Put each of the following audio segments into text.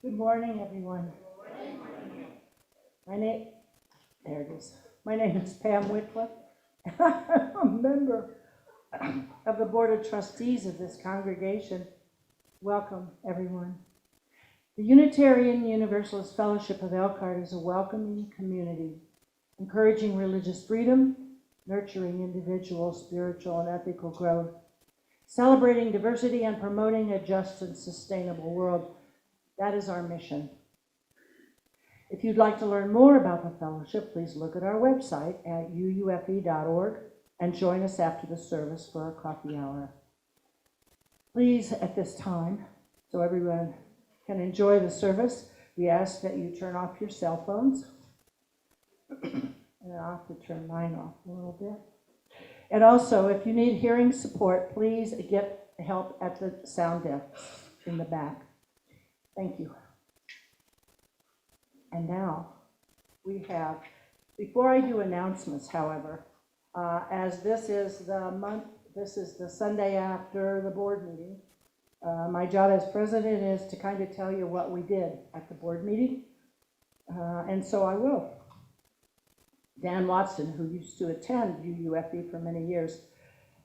Good morning, everyone. My name, there it is. My name is Pam Wycliff. I'm a member of the Board of Trustees of this congregation. Welcome, everyone. The Unitarian Universalist Fellowship of Elkhart is a welcoming community, encouraging religious freedom, nurturing individual, spiritual, and ethical growth, celebrating diversity, and promoting a just and sustainable world. That is our mission. If you'd like to learn more about the fellowship, please look at our website at uufe.org and join us after the service for our coffee hour. Please, at this time, so everyone can enjoy the service, we ask that you turn off your cell phones. And I'll have to turn mine off a little bit. And also, if you need hearing support, please get help at the sound desk in the back. Thank you. And now we have, before I do announcements, however, as this is the Sunday after the board meeting, my job as president is to kind of tell you what we did at the board meeting, and so I will. Dan Watson, who used to attend UUFE for many years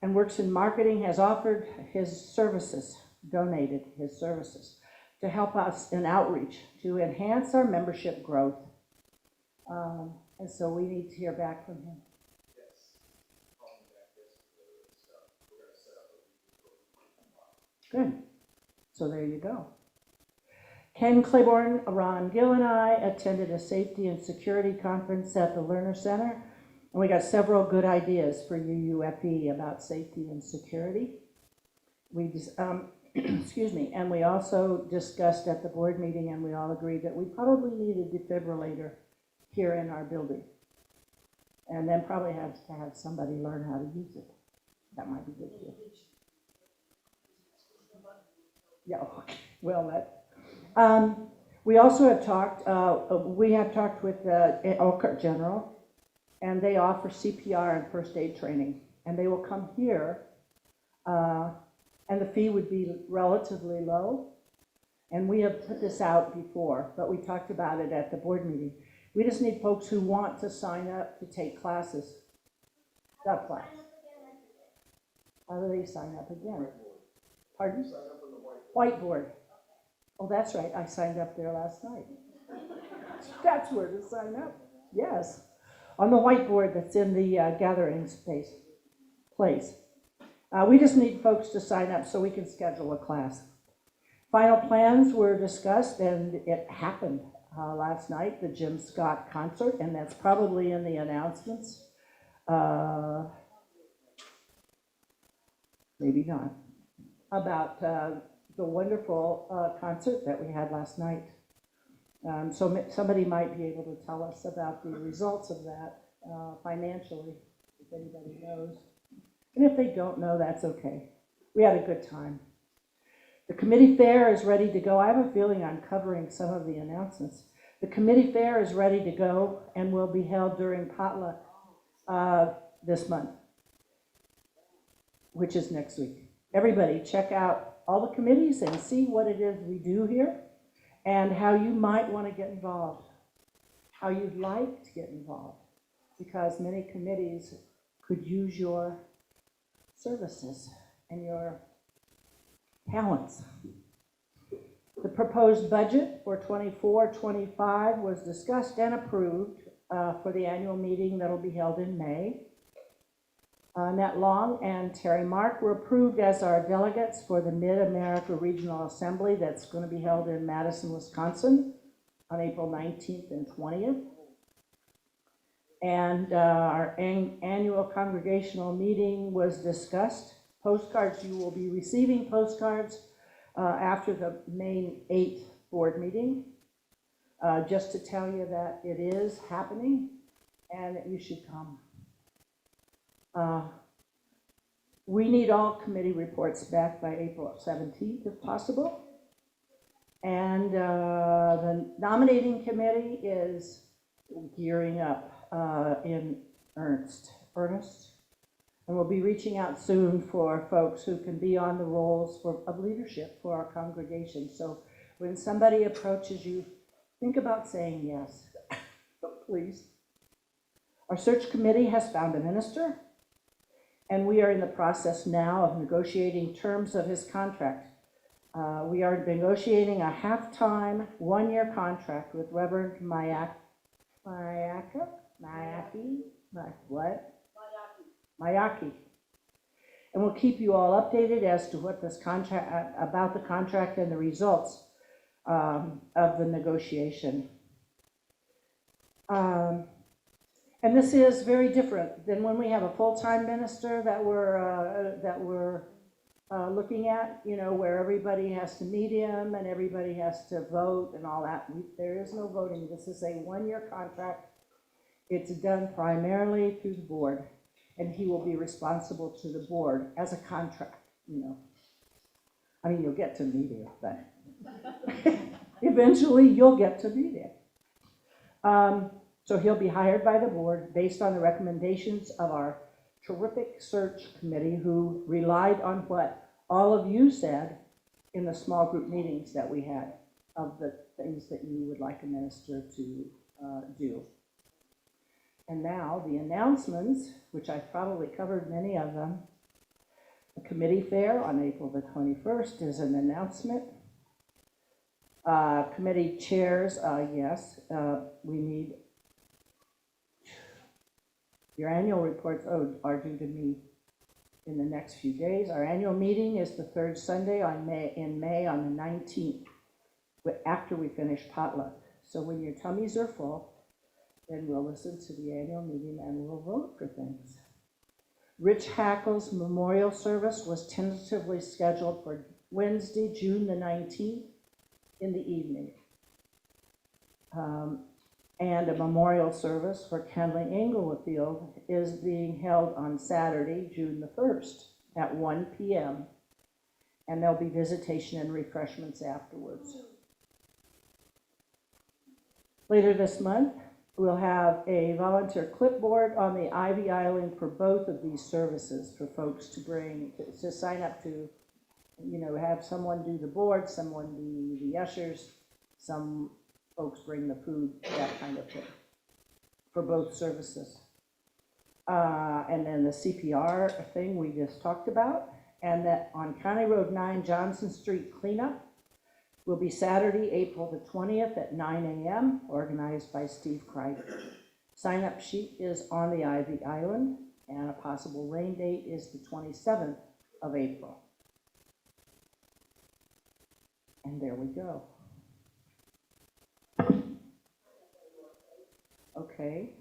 and works in marketing, has offered his services, donated his services, to help us in outreach to enhance our membership growth. And so we need to hear back from him. Good. So there you go. Ken Claiborne, Ron Gill, and I attended a safety and security conference at the Lerner Center, and we got several good ideas for UUFE about safety and security. We just, excuse me, and we also discussed at the board meeting, and we all agreed that we probably need a defibrillator here in our building, and then probably have to have somebody learn how to use it. That might be good too. Yeah, okay. Well, that. We also have talked. We have talked with Elkhart General, and they offer CPR and first aid training, and they will come here. And the fee would be relatively low. And we have put this out before, but we talked about it at the board meeting. We just need folks who want to sign up to take classes. That class. How do they sign up again? Pardon? Whiteboard. Oh, that's right. I signed up there last night. That's where to sign up. Yes. On the whiteboard that's in the gathering place. We just need folks to sign up so we can schedule a class. Final plans were discussed, and it happened last night, the Jim Scott concert, and that's probably in the announcements. Maybe not. About the wonderful concert that we had last night. So somebody might be able to tell us about the results of that financially, if anybody knows. And if they don't know, that's okay. We had a good time. The committee fair is ready to go. I have a feeling I'm covering some of the announcements. The committee fair is ready to go and will be held during potluck this month, which is next week. Everybody check out all the committees and see what it is we do here and how you might want to get involved, how you'd like to get involved, because many committees could use your services and your talents. The proposed budget for 24-25 was discussed and approved for the annual meeting that will be held in May. Annette Long and Terry Mark were approved as our delegates for the MidAmerica Regional Assembly that's going to be held in Madison, Wisconsin on April 19th and 20th. And our annual congregational meeting was discussed. Postcards, you will be receiving postcards after the May 8th board meeting, just to tell you that it is happening and that you should come. We need all committee reports back by April 17th if possible. And the nominating committee is gearing up in earnest, and we'll be reaching out soon for folks who can be on the roles of leadership for our congregation. So When somebody approaches you, think about saying yes, please. Our search committee has found a minister, and we are in the process now of negotiating terms of his contract. We are negotiating a half-time, one-year contract with Reverend Mayaki, and we'll keep you all updated as to what this contract, about the contract and the results of the negotiation. And this is very different than when we have a full-time minister that we're looking at, you know, where everybody has to meet him and everybody has to vote and all that. There is no voting. This is a one-year contract. It's done primarily through the board, and he will be responsible to the board as a contract, you know. I mean, you'll get to meet him, but eventually you'll get to meet him. So he'll be hired by the board based on the recommendations of our terrific search committee, who relied on what all of you said in the small group meetings that we had of the things that you would like a minister to do. And now the announcements, which I've probably covered many of them. The committee fair on April the 21st is an announcement. Committee chairs, yes, we need. Your annual reports are due to me in the next few days. Our annual meeting is the third Sunday in May on the 19th, after we finish potluck. So when your tummies are full, then we'll listen to the annual meeting and we'll vote for things. Rich Hackle's memorial service was tentatively scheduled for Wednesday, June the 19th in the evening. And a memorial service for Kenley Englefield is being held on Saturday, June the 1st at 1 p.m. And there'll be visitation and refreshments afterwards. Later this month, we'll have a volunteer clipboard on the Ivy Island for both of these services for folks to bring, to sign up to, you know, have someone do the board, someone do the ushers, some folks bring the food, that kind of thing, for both services. And then the CPR thing we just talked about, and that on County Road 9 Johnson Street cleanup will be Saturday, April the 20th at 9 a.m., organized by Steve Crider. Sign-up sheet is on the Ivy Island, and a possible rain date is the 27th of April. And there we go. Okay.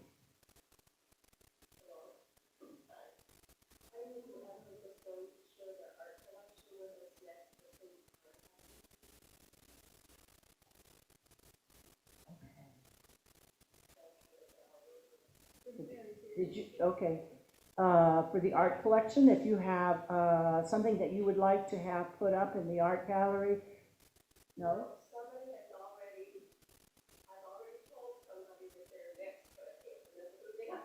Did you, okay. For the art collection, if you have something that you would like to have put up in the art gallery, no? Somebody has already, I've already told somebody that they're next, but I can't remember who they are.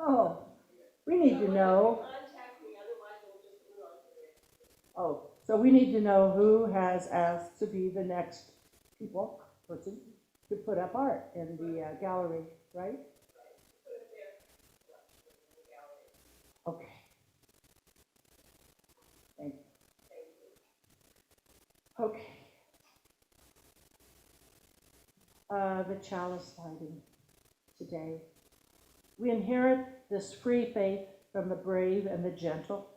Oh, we need to know. Contact me, otherwise we'll just move on to the next. Oh, so we need to know who has asked to be the next person to put up art in the gallery, right? Put it there, in the gallery. Okay. Thank you. Thank you. Okay. The chalice lighting today. We inherit this free faith from the brave and the gentle.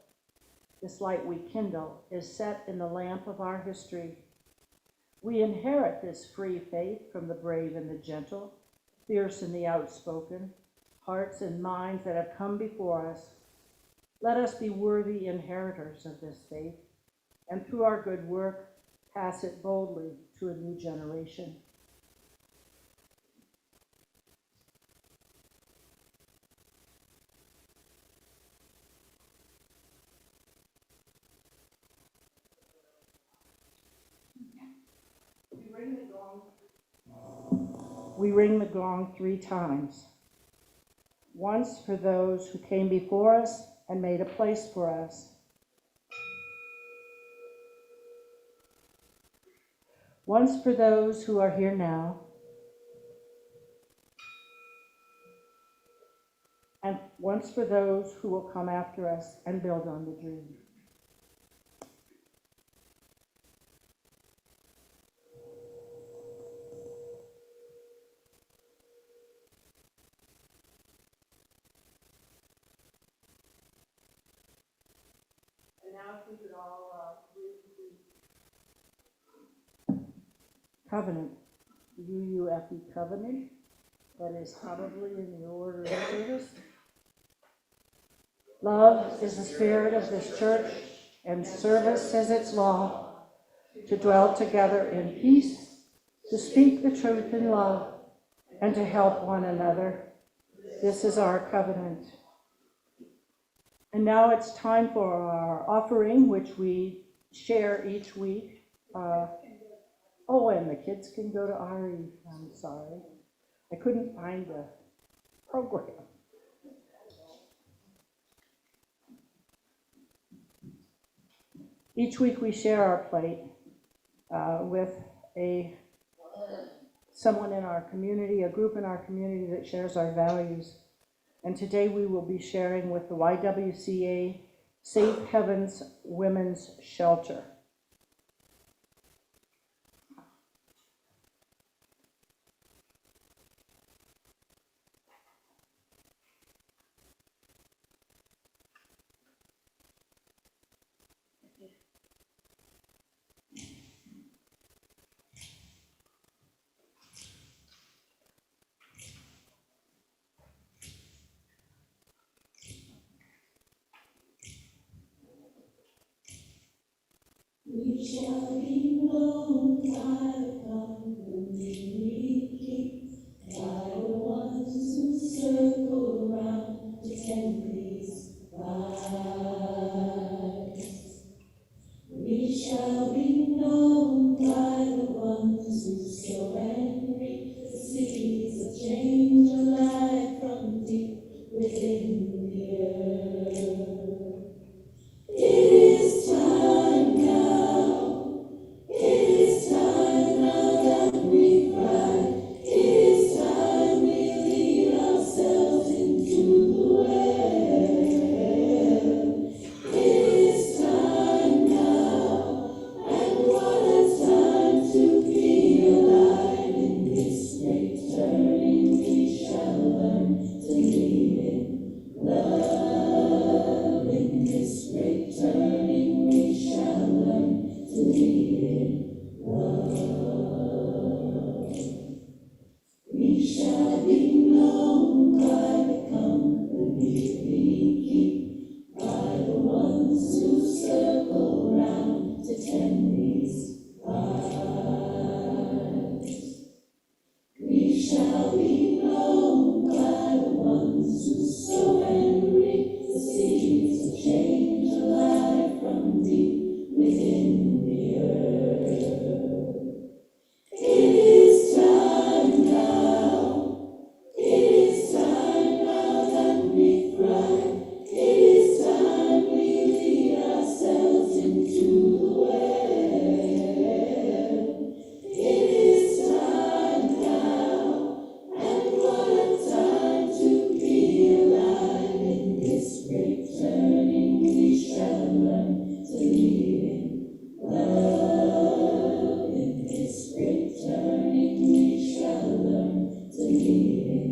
This light we kindle is set in the lamp of our history. We inherit this free faith from the brave and the gentle, fierce and the outspoken, hearts and minds that have come before us. Let us be worthy inheritors of this faith, and through our good work, pass it boldly to a new generation. We ring the gong 3 times. Once for those who came before us and made a place for us. once for those who are here now, and once for those who will come after us and build on the dream. And now if we could all read the covenant, UUFE covenant, that is probably in the order of service. Love is the spirit of this church, and service is its law, to dwell together in peace, to speak the truth in love, and to help one another. This is our covenant. And now it's time for our offering, which we share each week. And the kids can go to RE. I'm sorry. I couldn't find the program. Each week we share our plate with someone in our community, a group in our community that shares our values. And today we will be sharing with the YWCA Safe Heavens Women's Shelter. We shall be known by the company we keep, by the ones who circle around to tend these lives. We shall be known by the ones who sow and reap the seeds of change alive from deep within the earth. It is time now. It is time now that we cry. It is time we lead ourselves into the well. It is time now, and what a time to be alive in this great turning. We shall learn to lead in love. In this great turning, we shall learn to lead in love. We shall be known by the company we keep, by the ones who circle round to tend these lives. We shall be known by the ones who sow and reap the seeds of change alive from deep within the earth. It is time now. It is time now that we thrive. It is time we lead ourselves into the well. It is time now, and what a time to be alive in this great turning. We shall learn to lead in love. In this great turning, we shall learn to lead in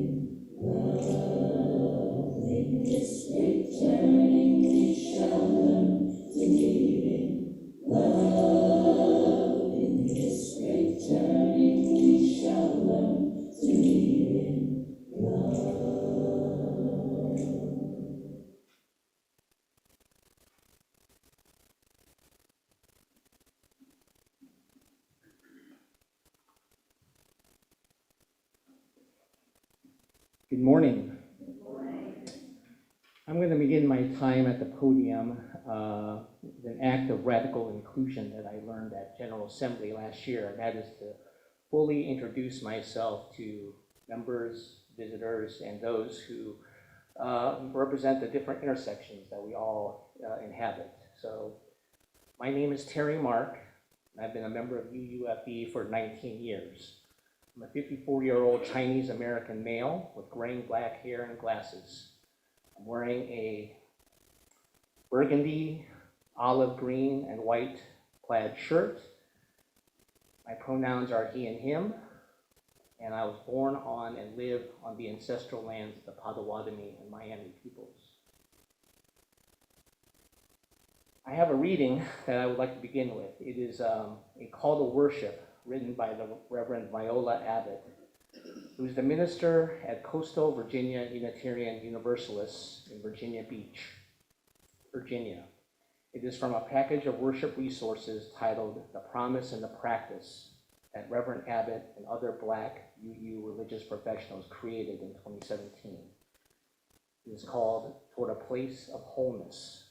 love. In this great turning, we shall learn to lead in love. In this great turning, we shall learn to lead in love. Good morning. I'm going to begin my time at the podium with an act of radical inclusion that I learned at General Assembly last year, and that is to fully introduce myself to members, visitors, and those who represent the different intersections that we all inhabit. So my name is Terry Mark. and I've been a member of UUFE for 19 years. I'm a 54-year-old Chinese American male with gray black hair and glasses. I'm wearing a burgundy, olive green, and white plaid shirt. My pronouns are he and him, and I was born on and live on the ancestral lands of the Potawatomi and Miami peoples. I have a reading that I would like to begin with. It is a call to worship written by the Reverend Viola Abbott, who is the minister at Coastal Virginia Unitarian Universalists in Virginia Beach, Virginia. It is from a package of worship resources titled The Promise and the Practice that Reverend Abbott and other Black UU religious professionals created in 2017. It is called Toward a Place of Wholeness.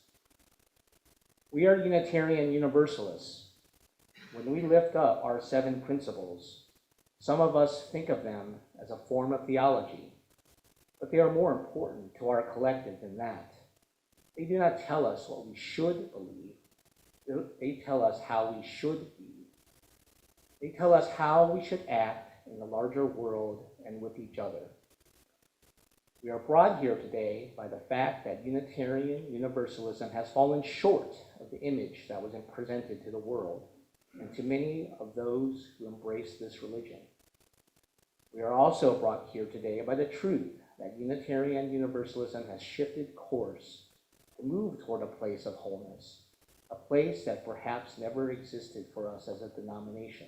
We are Unitarian Universalists. When we lift up our 7 principles, some of us think of them as a form of theology, but they are more important to our collective than that. They do not tell us what we should believe. They tell us how we should be. They tell us how we should act in the larger world and with each other. We are brought here today by the fact that Unitarian Universalism has fallen short of the image that was presented to the world and to many of those who embrace this religion. We are also brought here today by the truth that Unitarian Universalism has shifted course to move toward a place of wholeness, a place that perhaps never existed for us as a denomination.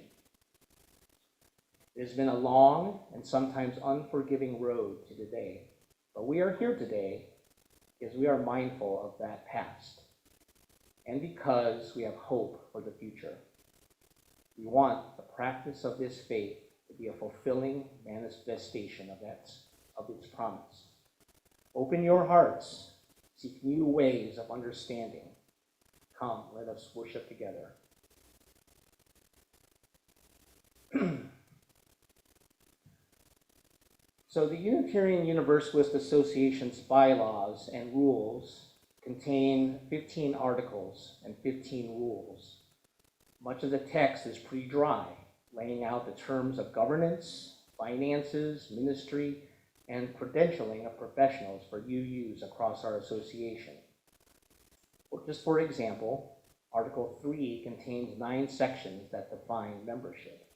It has been a long and sometimes unforgiving road to today, but we are here today because we are mindful of that past and because we have hope for the future. We want the practice of this faith to be a fulfilling manifestation of its promise. Open your hearts, seek new ways of understanding. Come, let us worship together. So the Unitarian Universalist Association's bylaws and rules contain 15 articles and 15 rules. Much of the text is pretty dry, laying out the terms of governance, finances, ministry, and credentialing of professionals for UUs across our association. Just for example, Article 3 contains 9 sections that define membership.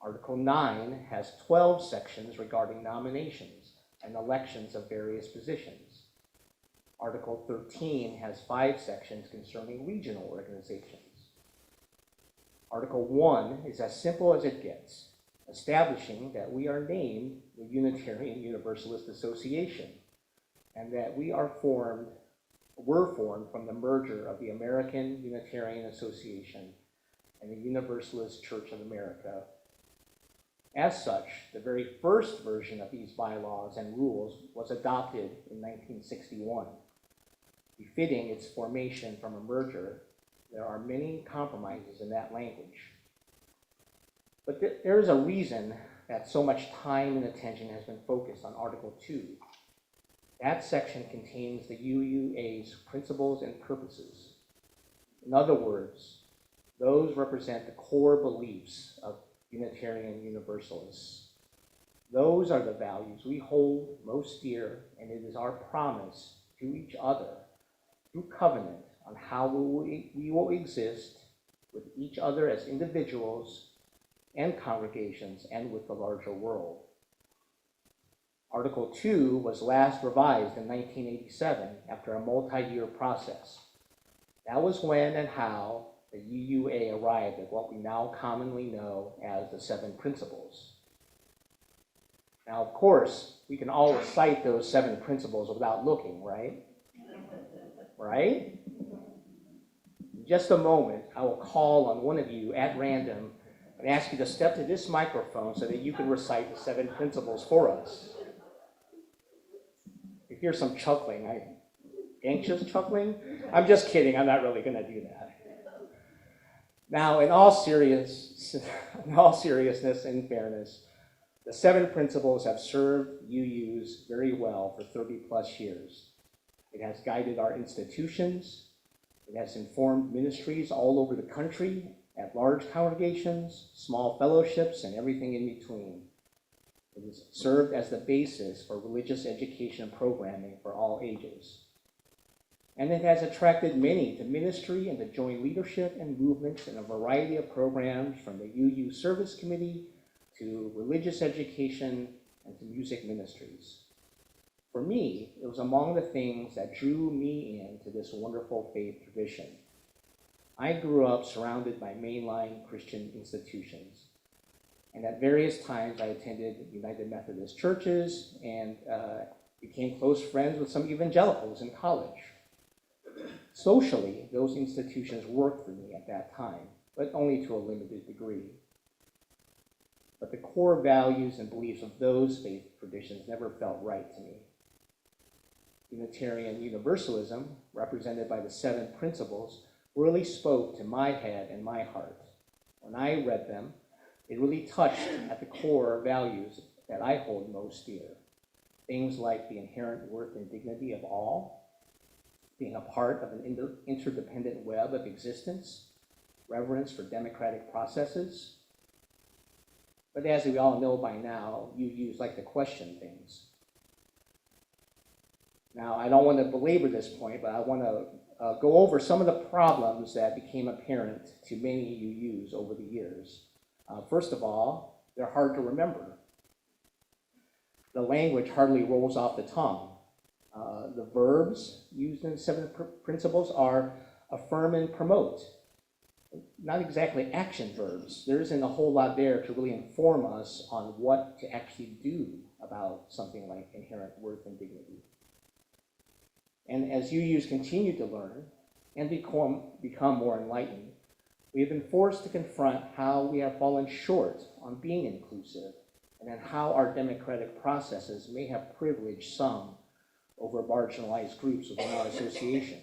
Article 9 has 12 sections regarding nominations and elections of various positions. Article 13 has 5 sections concerning regional organizations. Article 1 is as simple as it gets, establishing that we are named the Unitarian Universalist Association and that we were formed from the merger of the American Unitarian Association and the Universalist Church of America. As such, the very first version of these bylaws and rules was adopted in 1961. Befitting its formation from a merger, there are many compromises in that language. But there is a reason that so much time and attention has been focused on Article 2. That section contains the UUA's principles and purposes. In other words, those represent the core beliefs of Unitarian Universalists. Those are the values we hold most dear, and it is our promise to each other through covenant on how we will exist with each other as individuals and congregations and with the larger world. Article 2 was last revised in 1987 after a multi-year process. That was when and how the UUA arrived at what we now commonly know as the 7 principles. Now, of course, we can all recite those 7 principles without looking, right? Right? In just a moment, I will call on one of you at random and ask you to step to this microphone so that you can recite the 7 principles for us. You hear some chuckling. Anxious chuckling? I'm just kidding. I'm not really going to do that. Now, in all seriousness and fairness, the 7 principles have served UUs very well for 30 plus years. It has guided our institutions. It has informed ministries all over the country at large congregations, small fellowships, and everything in between. It has served as the basis for religious education programming for all ages. And it has attracted many to ministry and to join leadership and movements in a variety of programs, from the UU Service Committee to religious education and to music ministries. For me, it was among the things that drew me into this wonderful faith tradition. I grew up surrounded by mainline Christian institutions. And at various times, I attended United Methodist churches and became close friends with some evangelicals in college. Socially, those institutions worked for me at that time, but only to a limited degree. But the core values and beliefs of those faith traditions never felt right to me. Unitarian Universalism, represented by the 7 principles, really spoke to my head and my heart. When I read them, it really touched at the core values that I hold most dear. Things like the inherent worth and dignity of all, being a part of an interdependent web of existence, reverence for democratic processes. But as we all know by now, UUs like to question things. Now, I don't want to belabor this point, but I want to go over some of the problems that became apparent to many UUs over the years. First of all, they're hard to remember. The language hardly rolls off the tongue. The verbs used in the 7 principles are affirm and promote. Not exactly action verbs. There isn't a whole lot there to really inform us on what to actually do about something like inherent worth and dignity. And as UUs continue to learn and become more enlightened, we have been forced to confront how we have fallen short on being inclusive, and then how our democratic processes may have privileged some over marginalized groups within our association.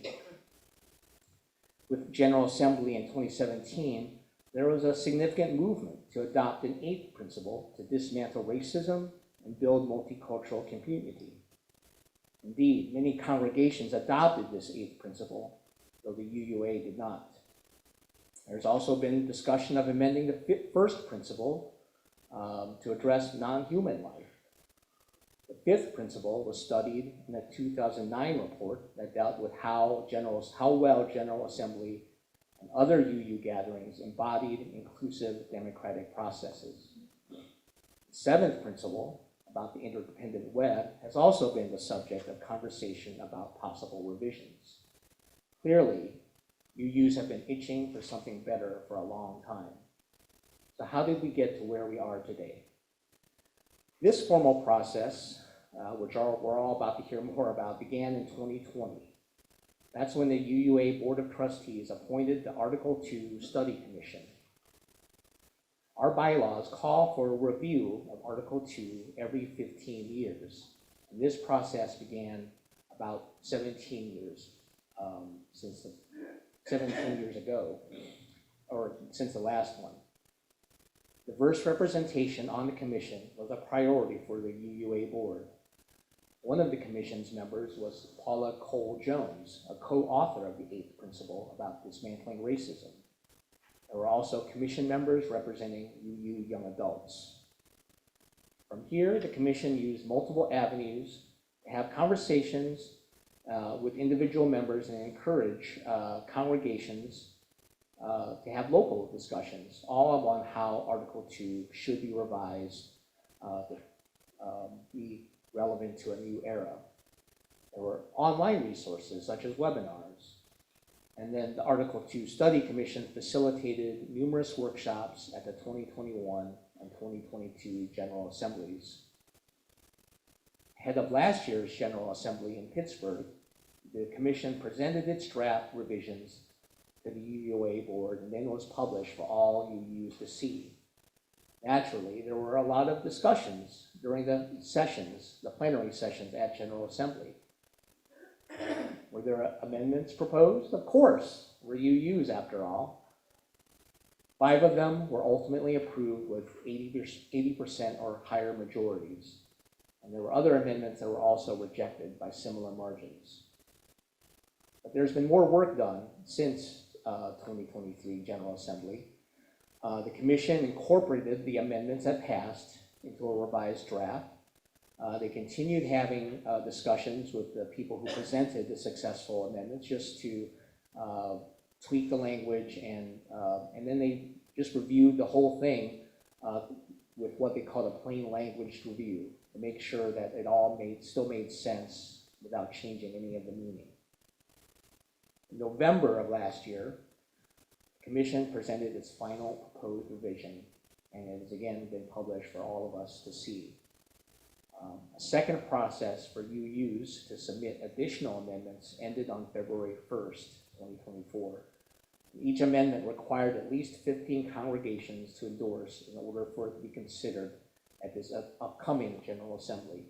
With General Assembly in 2017, there was a significant movement to adopt an 8th principle to dismantle racism and build multicultural community. Indeed, many congregations adopted this 8th principle, though the UUA did not. There's also been discussion of amending the 1st principle to address non-human life. The 5th principle was studied in a 2009 report that dealt with how well General Assembly and other UU gatherings embodied inclusive democratic processes. The 7th principle, about the interdependent web, has also been the subject of conversation about possible revisions. Clearly, UUs have been itching for something better for a long time. So how did we get to where we are today? This formal process, which we're all about to hear more about, began in 2020. That's when the UUA Board of Trustees appointed the Article 2 Study Commission. Our bylaws call for a review of Article 2 every 15 years. And this process began about 17 years ago, or since the last one. Diverse representation on the commission was a priority for the UUA board. One of the commission's members was Paula Cole-Jones, a co-author of the 8th principle about dismantling racism. There were also commission members representing UU young adults. From here, the commission used multiple avenues to have conversations with individual members and encourage congregations to have local discussions, all on how Article 2 should be revised to be relevant to a new era. There were online resources such as webinars. And then the Article 2 Study Commission facilitated numerous workshops at the 2021 and 2022 General Assemblies. Ahead of last year's General Assembly in Pittsburgh, the commission presented its draft revisions to the UUA board, and then was published for all UUs to see. Naturally, there were a lot of discussions during the sessions, the plenary sessions at General Assembly. Were there amendments proposed? Of course, we're UUs after all. 5 of them were ultimately approved with 80% or higher majorities. And there were other amendments that were also rejected by similar margins. But there's been more work done since 2023 General Assembly, The commission incorporated the amendments that passed into a revised draft. They continued having discussions with the people who presented the successful amendments just to tweak the language, and then they just reviewed the whole thing with what they call a plain language review to make sure that it all still made sense without changing any of the meaning. In November of last year, the Commission presented its final proposed revision, and it has again been published for all of us to see. A second process for UUs to submit additional amendments ended on February 1st, 2024. Each amendment required at least 15 congregations to endorse in order for it to be considered at this upcoming General Assembly.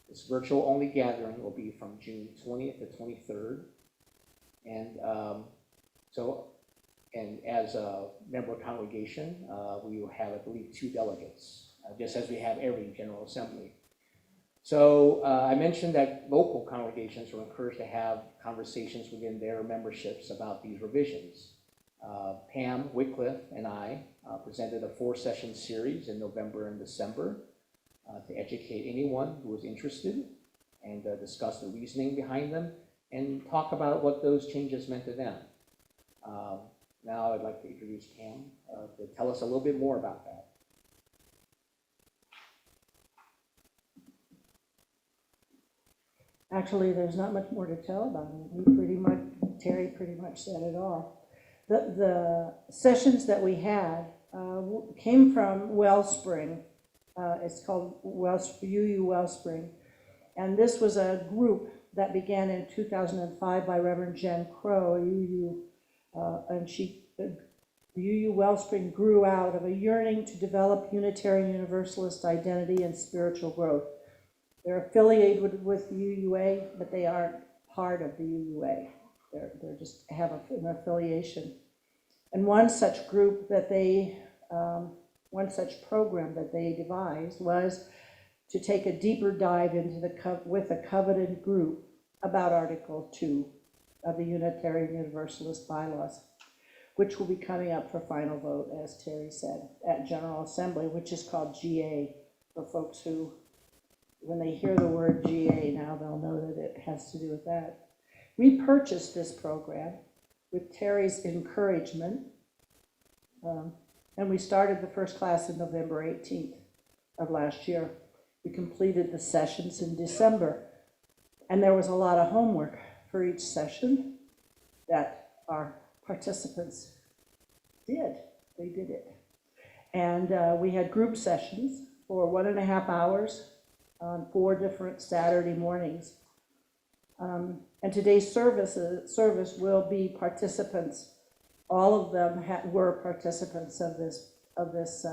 This virtual-only gathering will be from June 20th to 23rd. And and as a member congregation, we will have, I believe, 2 delegates, just as we have every General Assembly. So I mentioned that local congregations were encouraged to have conversations within their memberships about these revisions. Pam Wycliff and I presented a 4-session series in November and December to educate anyone who was interested and discuss the reasoning behind them and talk about what those changes meant to them. Now I'd like to introduce Pam to tell us a little bit more about that. Actually, there's not much more to tell about it. Terry pretty much said it all. The sessions that we had came from Wellspring. It's called UU Wellspring. And this was a group that began in 2005 by Reverend Jen Crow, UU, and UU Wellspring grew out of a yearning to develop Unitarian Universalist identity and spiritual growth. They're affiliated with UUA, but they aren't part of the UUA. They're just have an affiliation. And one such program that they devised was to take a deeper dive into with a coveted group about Article 2 of the Unitarian Universalist bylaws, which will be coming up for final vote, as Terry said, at General Assembly, which is called GA, for folks who, when they hear the word GA now, they'll know that it has to do with that. We purchased this program with Terry's encouragement, and we started the first class in November 18th of last year. We completed the sessions in December, and there was a lot of homework for each session that our participants did. They did it. And we had group sessions for 1.5 hours on 4 different Saturday mornings. And today's service will be participants. All of them were participants of this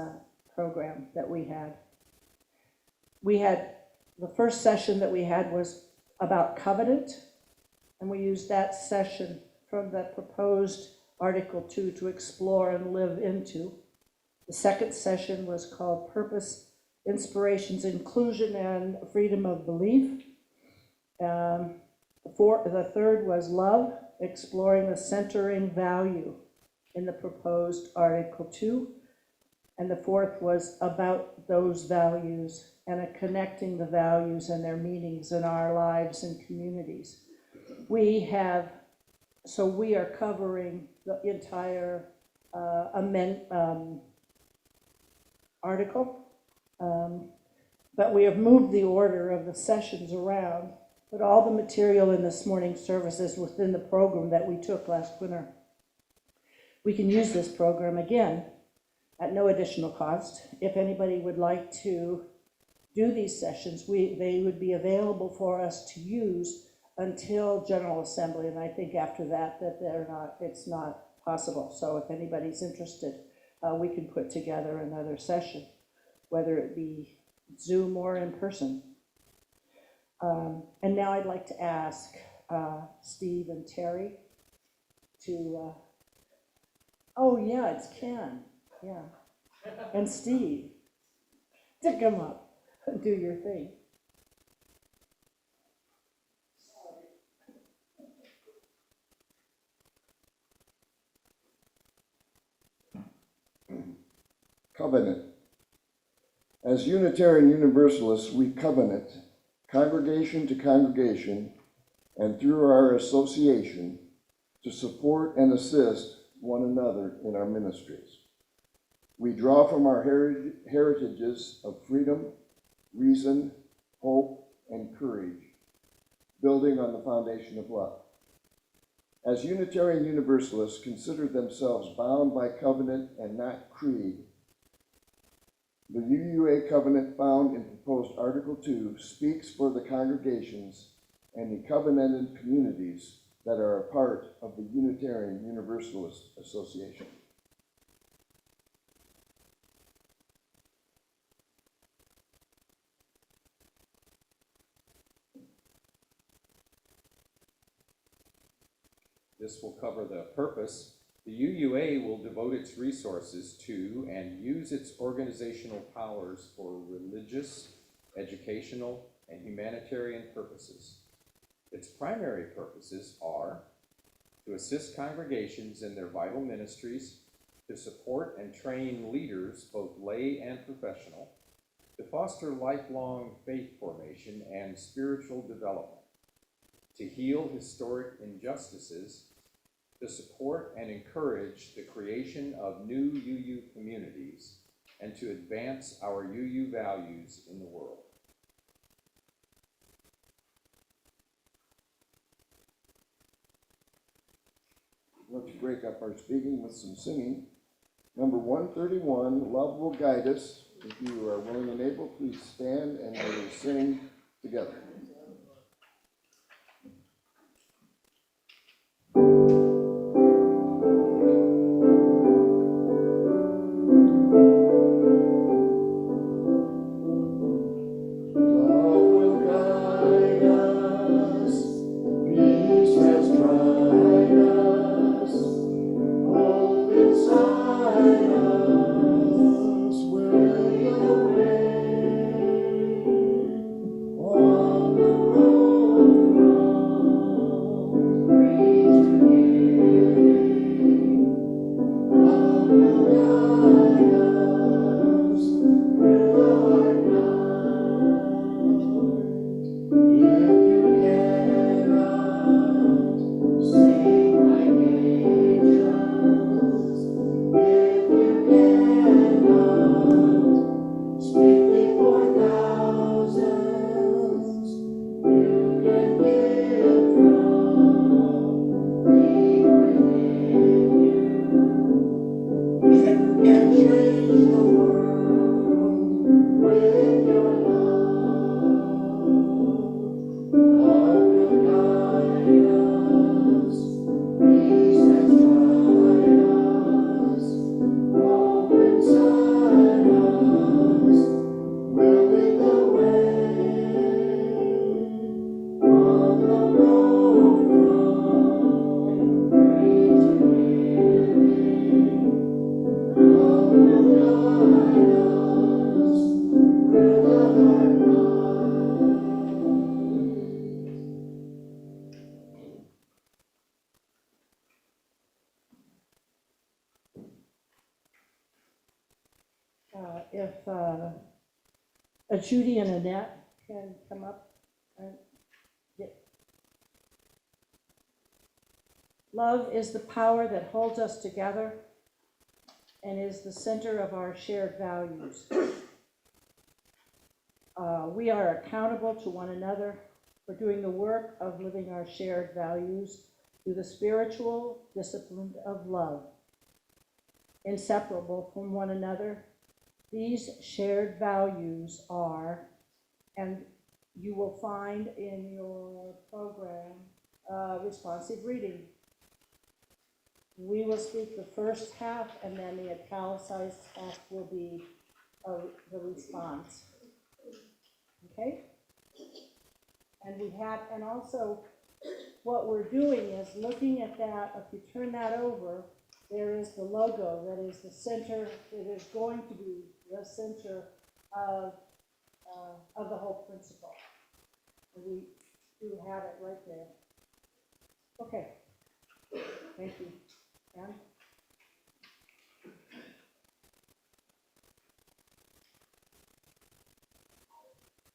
program that we had. The first session that we had was about covenant, and we used that session from the proposed Article 2 to explore and live into. The second session was called Purpose, Inspirations, Inclusion, and Freedom of Belief. The third was Love, exploring the centering value in the proposed Article 2. And the fourth was about those values and connecting the values and their meanings in our lives and communities. We are covering the entire article, but we have moved the order of the sessions around, but all the material in this morning's service is within the program that we took last winter. We can use this program again at no additional cost. If anybody would like to do these sessions, they would be available for us to use until General Assembly, and I think after that it's not possible. So if anybody's interested, we can put together another session, whether it be Zoom or in person. And now I'd like to ask Steve and Terry to, oh yeah, it's Ken, yeah, and Steve, to come up and do your thing. Covenant. As Unitarian Universalists, we covenant, congregation to congregation, and through our association, to support and assist one another in our ministries. We draw from our heritages of freedom, reason, hope, and courage, building on the foundation of love. As Unitarian Universalists consider themselves bound by covenant and not creed, the UUA covenant found in proposed Article 2 speaks for the congregations and the covenanted communities that are a part of the Unitarian Universalist Association. This will cover the purpose. The UUA will devote its resources to and use its organizational powers for religious, educational, and humanitarian purposes. Its primary purposes are to assist congregations in their vital ministries, to support and train leaders, both lay and professional, to foster lifelong faith formation and spiritual development, to heal historic injustices, to support and encourage the creation of new UU communities, and to advance our UU values in the world. Let's break up our speaking with some singing. Number 131, Love Will Guide Us. If you are willing and able, please stand and we will sing together. If Judy and Annette can come up and get. Love is the power that holds us together and is the center of our shared values. We are accountable to one another for doing the work of living our shared values through the spiritual discipline of love. Inseparable from one another, these shared values are, and you will find in your program, responsive reading. We will speak the first half, and then the italicized half will be the response. Okay? And also, what we're doing is looking at that. If you turn that over, there is the logo that is the center, it is going to be the center of the whole principle. We do have it right there. Okay. Thank you. Pam?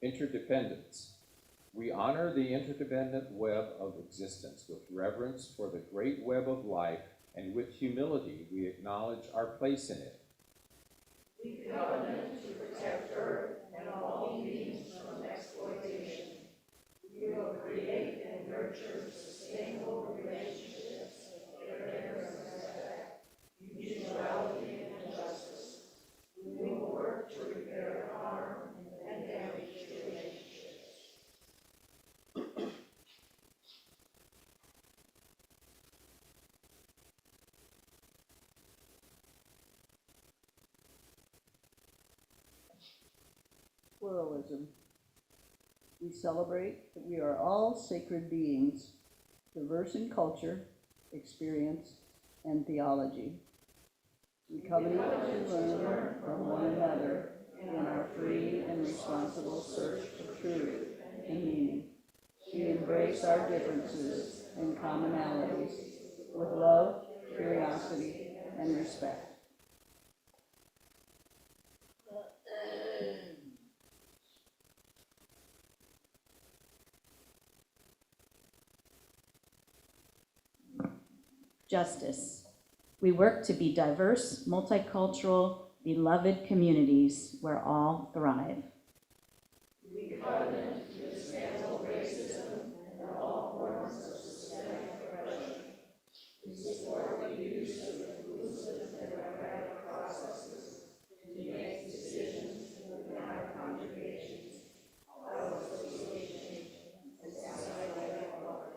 Interdependence. We honor the interdependent web of existence with reverence for the great web of life, and with humility we acknowledge our place in it. We covenant to protect Earth and all beings from exploitation. We will create and nurture sustainable relationships of care and respect, mutuality and justice. We will work to repair harm and damaged relationships. Pluralism. We celebrate that we are all sacred beings, diverse in culture, experience, and theology. We covenant to learn from one another in our free and responsible search for truth and meaning. We embrace our differences and commonalities with love, curiosity, and respect. Justice. We work to be diverse, multicultural, beloved communities where all thrive. We covenant to dismantle racism and all forms of systemic oppression. We support the use of inclusive democratic processes to make decisions within our congregations, our associations, and society at large.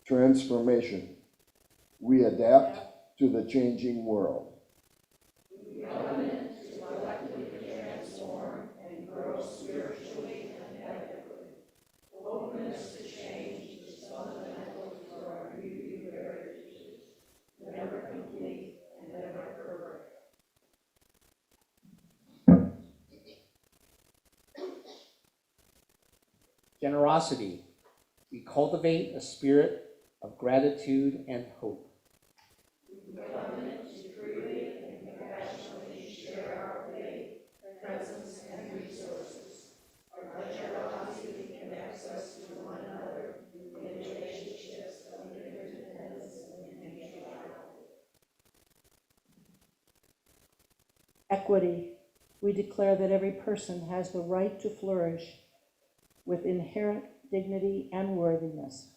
Transformation. We adapt to the changing world. We covenant to collectively transform and grow spiritually and ethically. Openness to change is fundamental to our UU heritages, never complete and never perfect. Generosity. We cultivate a spirit of gratitude and hope. We covenant to freely and compassionately share our faith, presence, and resources. Our generosity connects us to one another in relationships of interdependence and mutuality. Equity. We declare that every person has the right to flourish with inherent dignity and worthiness.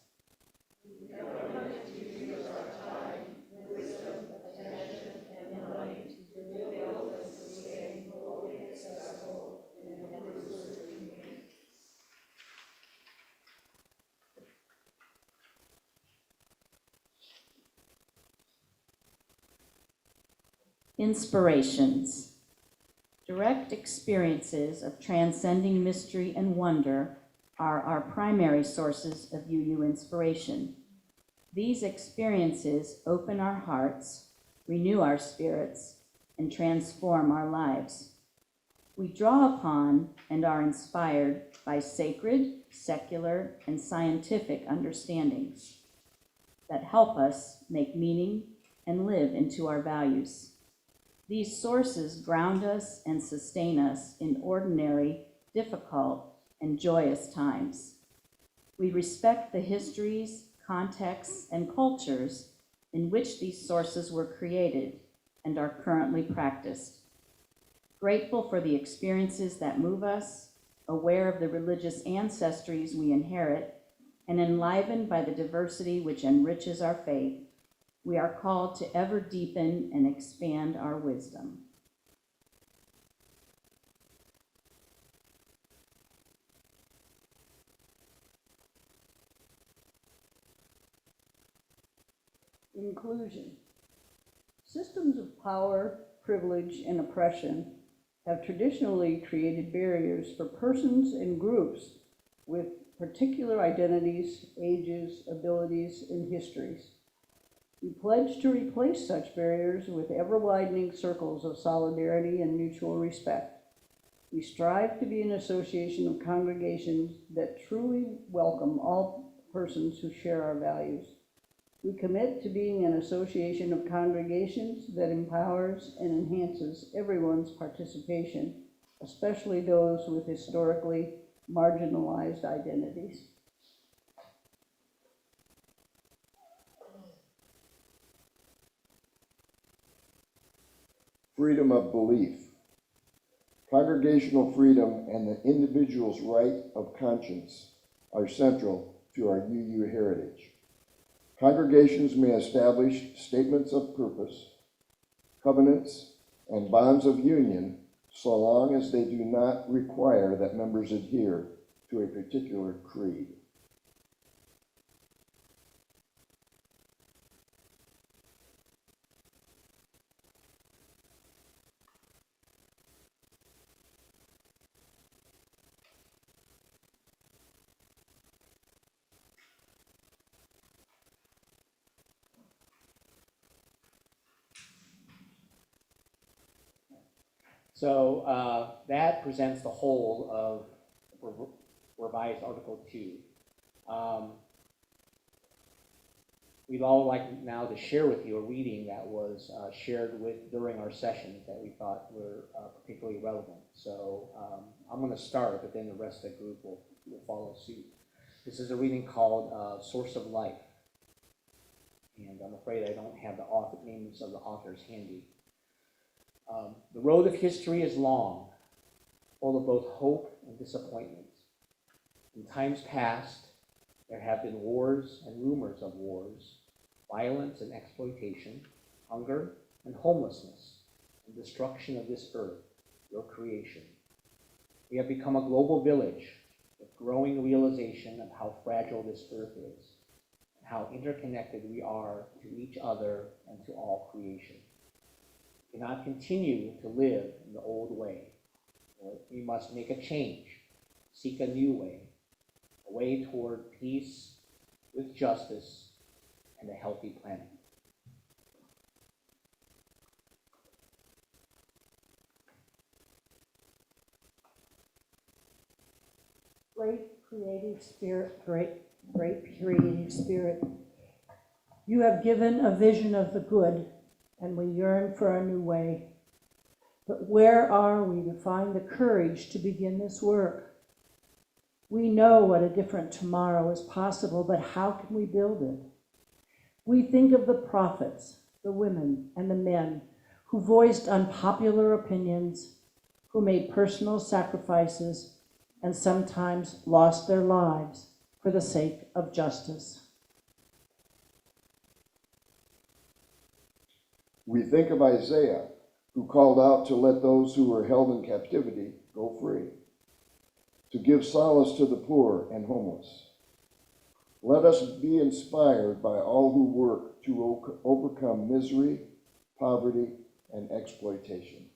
We covenant to use our time, wisdom, attention, and money to build and sustain fully accessible and inclusive communities. Inspirations. Direct experiences of transcending mystery and wonder are our primary sources of UU inspiration. These experiences open our hearts, renew our spirits, and transform our lives. We draw upon and are inspired by sacred, secular, and scientific understandings that help us make meaning and live into our values. These sources ground us and sustain us in ordinary, difficult, and joyous times. We respect the histories, contexts, and cultures in which these sources were created and are currently practiced. Grateful for the experiences that move us, aware of the religious ancestries we inherit, and enlivened by the diversity which enriches our faith, we are called to ever deepen and expand our wisdom. Inclusion. Systems of power, privilege, and oppression have traditionally created barriers for persons and groups with particular identities, ages, abilities, and histories. We pledge to replace such barriers with ever-widening circles of solidarity and mutual respect. We strive to be an association of congregations that truly welcome all persons who share our values. We commit to being an association of congregations that empowers and enhances everyone's participation, especially those with historically marginalized identities. Freedom of belief. Congregational freedom and the individual's right of conscience are central to our UU heritage. Congregations may establish statements of purpose, covenants, and bonds of union so long as they do not require that members adhere to a particular creed. So that presents the whole of revised Article 2. We'd all like now to share with you a reading that was shared during our sessions that we thought were particularly relevant. So I'm going to start, but then the rest of the group will follow suit. This is a reading called Source of Life. And I'm afraid I don't have the names of the authors handy. The road of history is long, full of both hope and disappointment. In times past, there have been wars and rumors of wars, violence and exploitation, hunger and homelessness, and destruction of this earth, your creation. We have become a global village with growing realization of how fragile this earth is, and how interconnected we are to each other and to all creation. We cannot continue to live in the old way. We must make a change, seek a new way, a way toward peace with justice and a healthy planet. Great creative spirit, great creative spirit. You have given a vision of the good, and we yearn for a new way. But where are we to find the courage to begin this work? We know what a different tomorrow is possible, but how can we build it? We think of the prophets, the women, and the men who voiced unpopular opinions, who made personal sacrifices, and sometimes lost their lives for the sake of justice. We think of Isaiah, who called out to let those who were held in captivity go free, to give solace to the poor and homeless. Let us be inspired by all who work to overcome misery, poverty, and exploitation.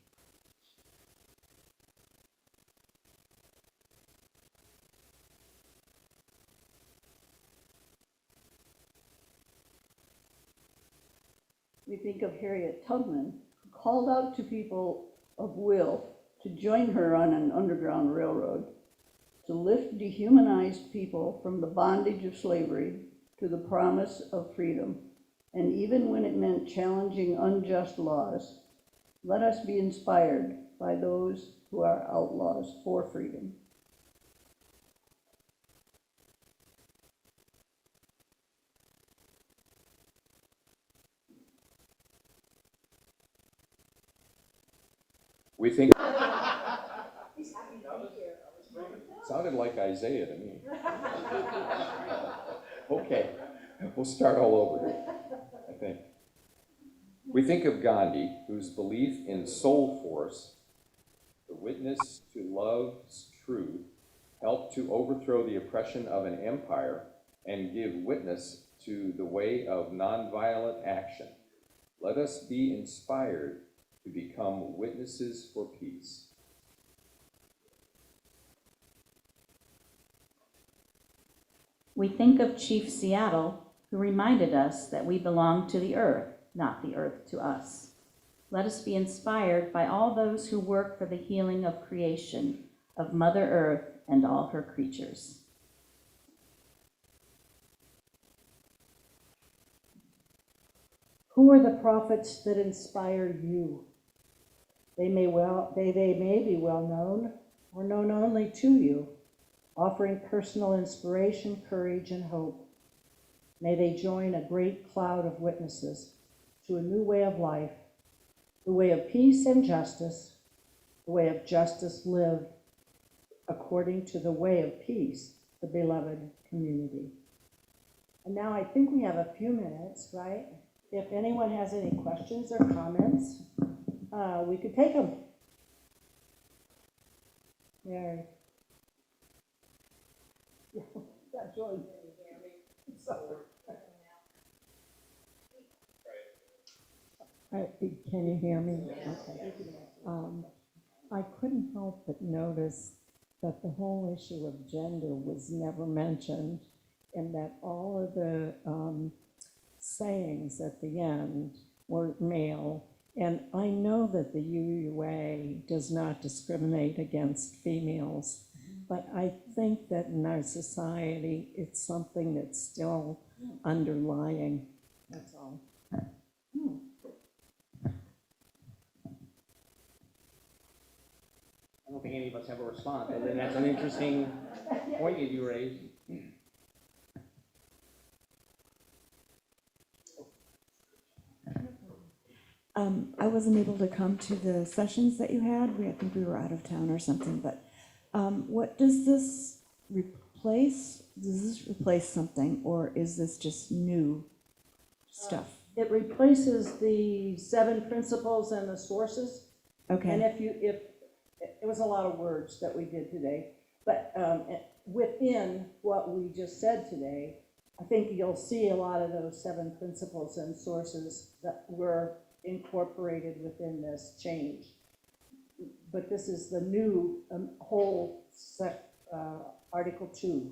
We think of Harriet Tubman, who called out to people of will to join her on an underground railroad, to lift dehumanized people from the bondage of slavery to the promise of freedom. And even when it meant challenging unjust laws, let us be inspired by those who are outlaws for freedom. We think. Sounded like Isaiah to me. Okay, we'll start all over here, I think. We think of Gandhi, whose belief in soul force, the witness to love's truth, helped to overthrow the oppression of an empire and give witness to the way of nonviolent action. Let us be inspired to become witnesses for peace. We think of Chief Seattle, who reminded us that we belong to the earth, not the earth to us. Let us be inspired by all those who work for the healing of creation, of Mother Earth and all her creatures. Who are the prophets that inspire you? They may be well known or known only to you, offering personal inspiration, courage, and hope. May they join a great cloud of witnesses to a new way of life, the way of peace and justice, the way of justice lived according to the way of peace, the beloved community. And now I think we have a few minutes, right? If anyone has any questions or comments, we could take them. Mary. Yeah, Joy. Can you hear me? Okay. I couldn't help but notice that the whole issue of gender was never mentioned, and that all of the sayings at the end were male. And I know that the UUA does not discriminate against females, but I think that in our society, it's something that's still underlying. That's all. I don't think any of us have a response, but then that's an interesting point that you raised. I wasn't able to come to the sessions that you had. I think we were out of town or something, but what does this replace? Does this replace something, or is this just new stuff? It replaces the 7 principles and the sources. Okay. And if it was a lot of words that we did today, but within what we just said today, I think you'll see a lot of those 7 principles and sources that were incorporated within this change. But this is the new whole Article 2.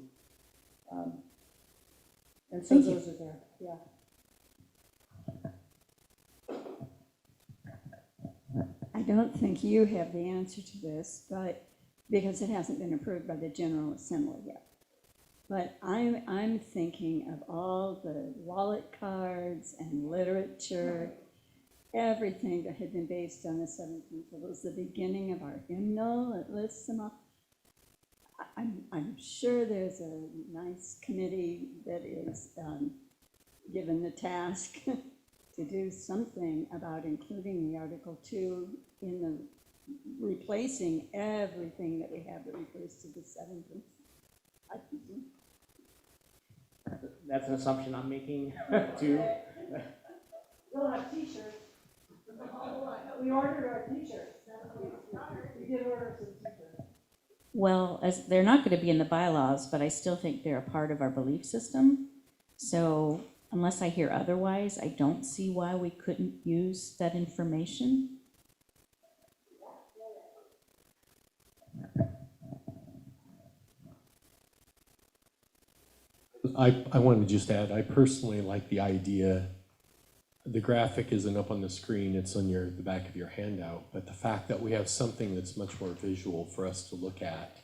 And so those are there, yeah. I don't think you have the answer to this, but because it hasn't been approved by the General Assembly yet. But I'm thinking of all the wallet cards and literature, everything that had been based on the 7 principles, the beginning of our hymnal, it lists them up. I'm sure there's a nice committee that is given the task to do something about including the Article 2 in the replacing everything that we have that refers to the 7 principles. That's an assumption I'm making too. We'll have t-shirts. We ordered our t-shirts. We did order some t-shirts. Well, as they're not going to be in the bylaws, but I still think they're a part of our belief system. So unless I hear otherwise, I don't see why we couldn't use that information. I wanted to just add, I personally like the idea, the graphic isn't up on the screen, it's on the back of your handout, but the fact that we have something that's much more visual for us to look at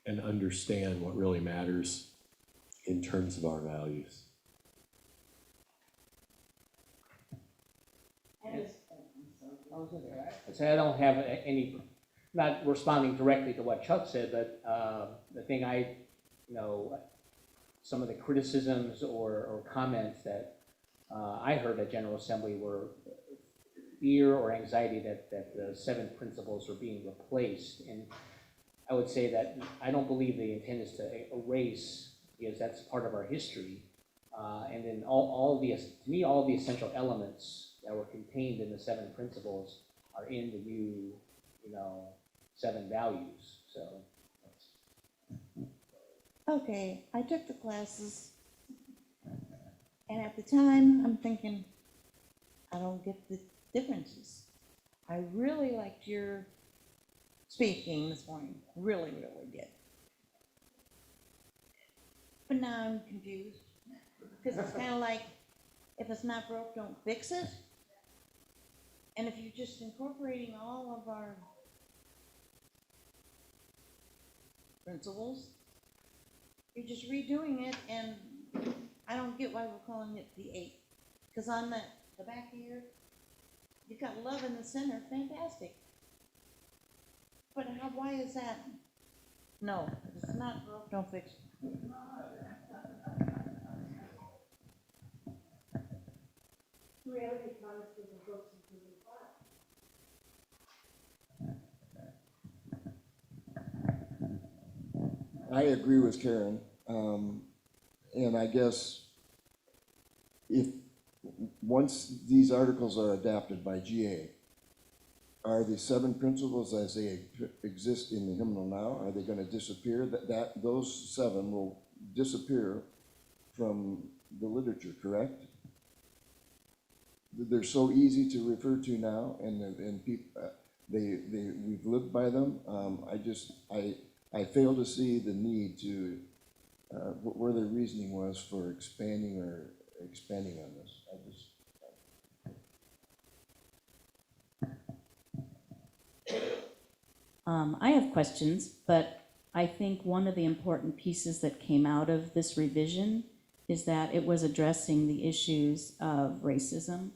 and understand what really matters in terms of our values. So I don't have any, not responding directly to what Chuck said, but the thing some of the criticisms or comments that I heard at General Assembly were fear or anxiety that the 7 principles were being replaced. And I would say that I don't believe the intent is to erase, because that's part of our history. And then to me, all the essential elements that were contained in the 7 principles are in the new, 7 values. So. Okay, I took the classes, and at the time, I'm thinking, I don't get the differences. I really liked your speaking this morning, really, really did. But now I'm confused, because it's kind of like, if it's not broke, don't fix it. And if you're just incorporating all of our principles, you're just redoing it, and I don't get why we're calling it the 8. Because on that the back here, you got love in the center, fantastic. But why is that? No, it's not broke, don't fix it. Do we have any comments from the folks in the file? I agree with Karen, and I guess if, once these articles are adopted by GA, are the 7 principles as they exist in the hymnal now, are they gonna disappear? Those 7 will disappear from the literature, correct? They're so easy to refer to now, and people, we've lived by them. I fail to see the need to, where the reasoning was for expanding on this. I have questions, but I think one of the important pieces that came out of this revision is that it was addressing the issues of racism,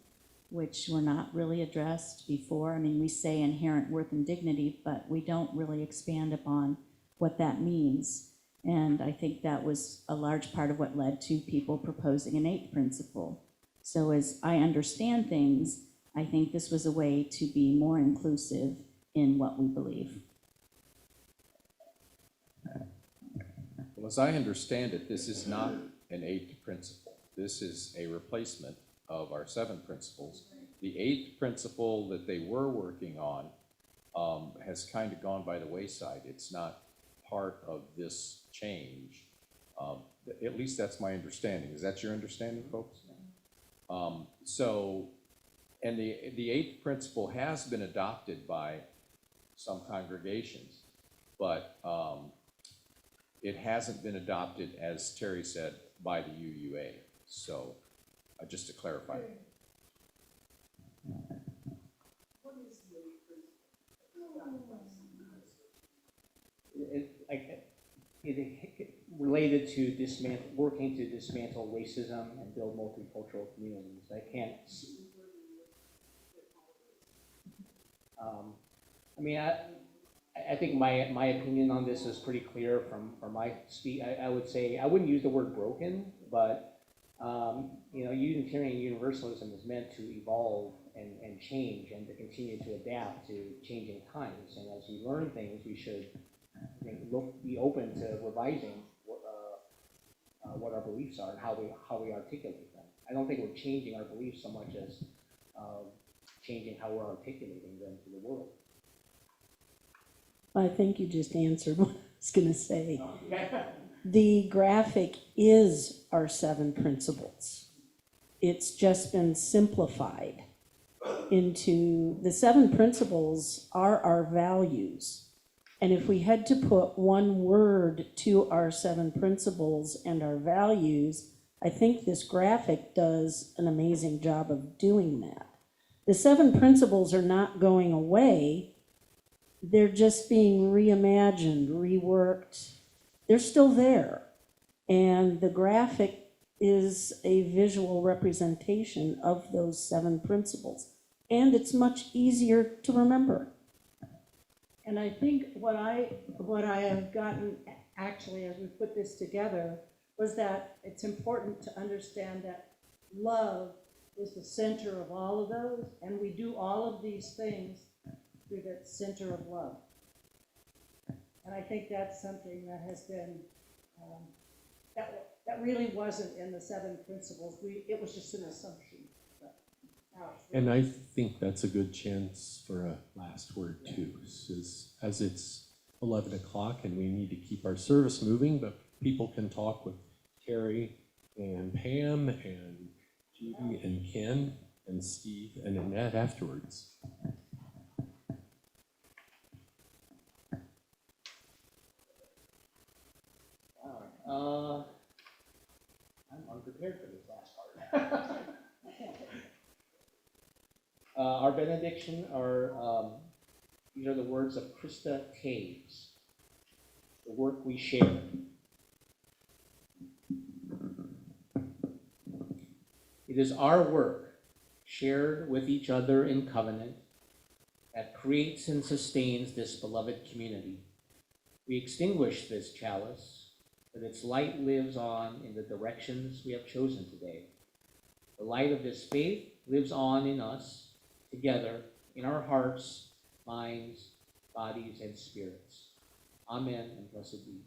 which were not really addressed before. I mean, we say inherent worth and dignity, but we don't really expand upon what that means. And I think that was a large part of what led to people proposing an 8th principle. So as I understand things, I think this was a way to be more inclusive in what we believe. Well, as I understand it, this is not an 8th principle. This is a replacement of our 7 principles. The 8th principle that they were working on has kind of gone by the wayside. It's not part of this change. At least that's my understanding. Is that your understanding, folks? And the 8th principle has been adopted by some congregations, but it hasn't been adopted, as Terry said, by the UUA. So, just to clarify. It related to working to dismantle racism and build multicultural communities. I can't. I think my opinion on this is pretty clear from my speech. I would say I wouldn't use the word broken, but Unitarian Universalism is meant to evolve and change and to continue to adapt to changing times. And as we learn things, we should be open to revising what our beliefs are and how we articulate them. I don't think we're changing our beliefs so much as changing how we're articulating them to the world. I think you just answered what I was going to say. The graphic is our 7 principles. It's just been simplified into the 7 principles are our values. And if we had to put one word to our 7 principles and our values, I think this graphic does an amazing job of doing that. The 7 principles are not going away. They're just being reimagined, reworked. They're still there. And the graphic is a visual representation of those 7 principles. And it's much easier to remember. And I think what I have gotten actually as we put this together was that it's important to understand that love is the center of all of those, and we do all of these things through that center of love. And I think that's something that has been, that really wasn't in the 7 principles. It was just an assumption. And I think that's a good chance for a last word too, as it's 11 o'clock and we need to keep our service moving, but people can talk with Terry and Pam and Judy and Ken and Steve and Annette afterwards. I'm unprepared for this last part. Our benediction these are the words of Krista Taves, the work we share. It is our work, shared with each other in covenant, that creates and sustains this beloved community. We extinguish this chalice, that its light lives on in the directions we have chosen today. The light of this faith lives on in us, together, in our hearts, minds, bodies, and spirits. Amen, and blessed be.